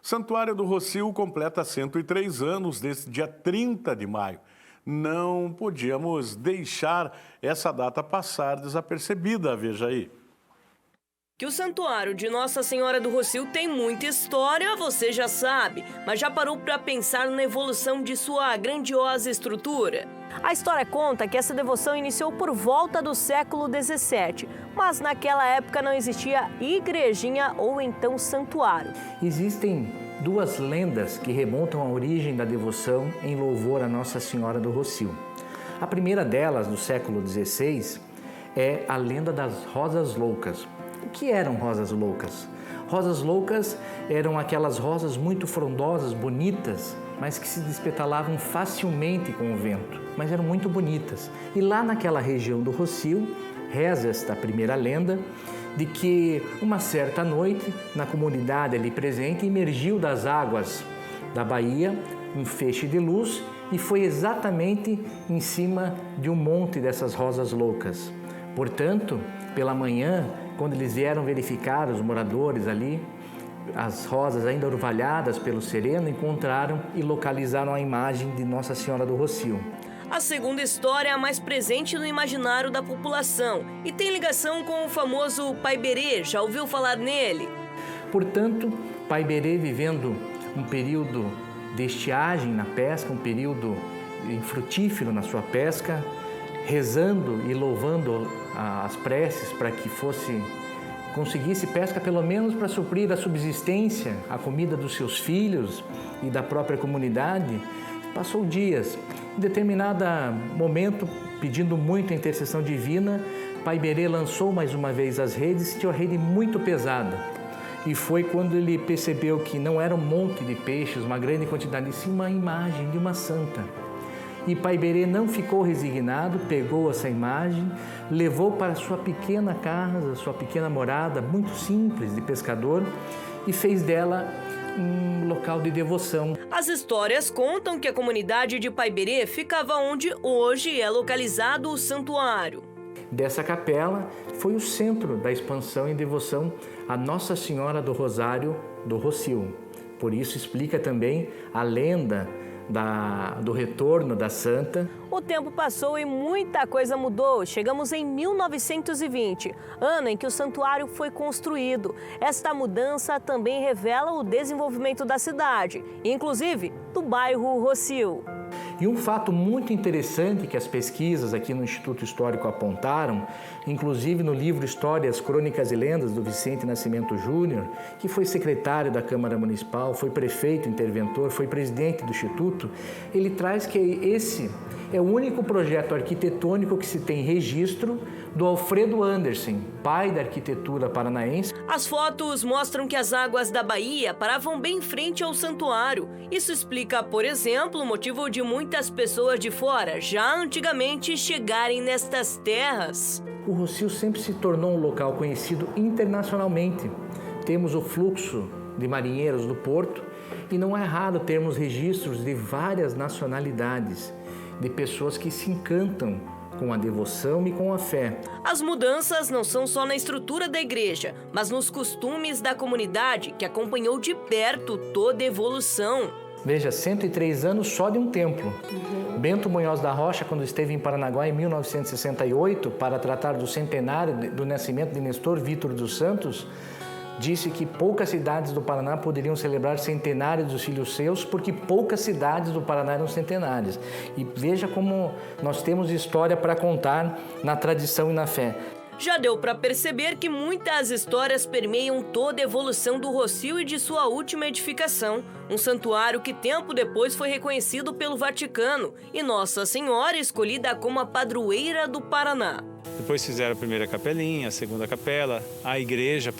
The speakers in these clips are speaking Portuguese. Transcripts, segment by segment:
Santuário do Rossio completa 103 anos desse dia 30 de maio. Não podíamos deixar essa data passar desapercebida, veja aí. Que o Santuário de Nossa Senhora do Rossio tem muita história, você já sabe, mas já parou para pensar na evolução de sua grandiosa estrutura? A história conta que essa devoção iniciou por volta do século XVII, mas naquela época não existia igrejinha ou então santuário. Existem duas lendas que remontam à origem da devoção em louvor a Nossa Senhora do Rossio. A primeira delas, do século XVI, é a lenda das Rosas Loucas. O que eram rosas loucas? Rosas loucas eram aquelas rosas muito frondosas, bonitas, mas que se despetalavam facilmente com o vento, mas eram muito bonitas. E lá naquela região do Rossio, reza esta primeira lenda, de que uma certa noite, na comunidade ali presente, emergiu das águas da baía um feixe de luz e foi exatamente em cima de um monte dessas rosas loucas. Portanto, pela manhã, quando eles vieram verificar, os moradores ali, as rosas ainda orvalhadas pelo sereno, encontraram e localizaram a imagem de Nossa Senhora do Rossio. A segunda história é a mais presente no imaginário da população e tem ligação com o famoso Pai Berê. Já ouviu falar nele? Portanto, Pai Berê, vivendo um período de estiagem na pesca, um período infrutífero na sua pesca, rezando e louvando as preces para que conseguisse pesca pelo menos para suprir a subsistência, a comida dos seus filhos e da própria comunidade, passou dias. Em determinado momento, pedindo muito a intercessão divina, Pai Berê lançou mais uma vez as redes e sentiu a rede muito pesada. E foi quando ele percebeu que não era um monte de peixes, uma grande quantidade, e sim uma imagem de uma santa. E Pai Berê não ficou resignado, pegou essa imagem, levou para sua pequena casa, sua pequena morada, muito simples, de pescador, e fez dela um local de devoção. As histórias contam que a comunidade de Pai Berê ficava onde hoje é localizado o santuário. Dessa capela foi o centro da expansão e devoção a Nossa Senhora do Rosário do Rossio. Por isso explica também a lenda do retorno da santa. O tempo passou e muita coisa mudou. Chegamos em 1920, ano em que o santuário foi construído. Esta mudança também revela o desenvolvimento da cidade, inclusive do bairro Rossio. E um fato muito interessante que as pesquisas aqui no Instituto Histórico apontaram, inclusive no livro Histórias, Crônicas e Lendas, do Vicente Nascimento Júnior, que foi secretário da Câmara Municipal, foi prefeito interventor, foi presidente do Instituto, ele traz que esse é o único projeto arquitetônico que se tem registro do Alfredo Andersen, pai da arquitetura paranaense. As fotos mostram que as águas da Baía paravam bem em frente ao santuário. Isso explica, por exemplo, o motivo de muitas pessoas de fora, já antigamente, chegarem nestas terras. O Rossio sempre se tornou um local conhecido internacionalmente. Temos o fluxo de marinheiros do porto e não é raro termos registros de várias nacionalidades, de pessoas que se encantam com a devoção e com a fé. As mudanças não são só na estrutura da igreja, mas nos costumes da comunidade, que acompanhou de perto toda a evolução. Veja, 103 anos só de um templo. Bento Munhoz da Rocha, quando esteve em Paranaguá em 1968, para tratar do centenário do nascimento de Nestor Vítor dos Santos, disse que poucas cidades do Paraná poderiam celebrar centenário dos filhos seus, porque poucas cidades do Paraná eram centenárias. E veja como nós temos história para contar na tradição e na fé. Já deu para perceber que muitas histórias permeiam toda a evolução do Rossio e de sua última edificação, um santuário que tempo depois foi reconhecido pelo Vaticano e Nossa Senhora escolhida como a padroeira do Paraná. Depois fizeram a primeira capelinha, a segunda capela, a igreja a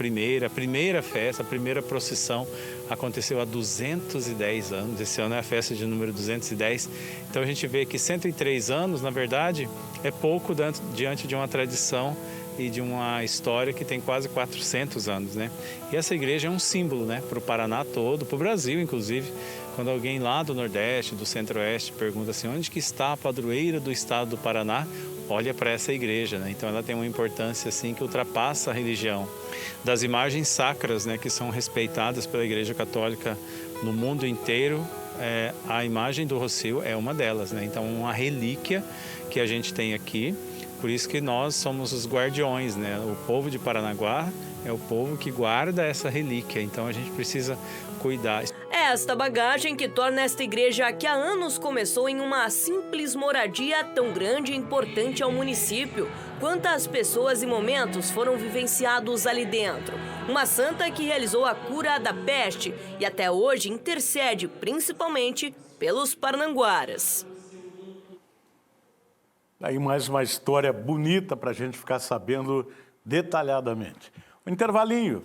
primeira festa, a primeira procissão aconteceu há 210 anos. Esse ano é a festa de número 210. Então a gente vê que 103 anos, na verdade, é pouco diante de uma tradição e de uma história que tem quase 400 anos, né? E essa igreja é um símbolo, né, para o Paraná todo, para o Brasil, inclusive. Quando alguém lá do Nordeste, do Centro-Oeste, pergunta assim, onde que está a padroeira do estado do Paraná? olha para essa igreja, né? Então ela tem uma importância assim que ultrapassa a religião. Das imagens sacras, né, que são respeitadas pela Igreja Católica no mundo inteiro, a imagem do Rossio é uma delas, né? Então uma relíquia que a gente tem aqui. Por isso que nós somos os guardiões, né? O povo de Paranaguá é o povo que guarda essa relíquia, então a gente precisa cuidar. É esta bagagem que torna esta igreja, que há anos começou em uma simples moradia, tão grande e importante ao município. Quantas pessoas e momentos foram vivenciados ali dentro. Uma santa que realizou a cura da peste e até hoje intercede principalmente pelos parnanguaras. Aí mais uma história bonita para a gente ficar sabendo detalhadamente. Um intervalinho.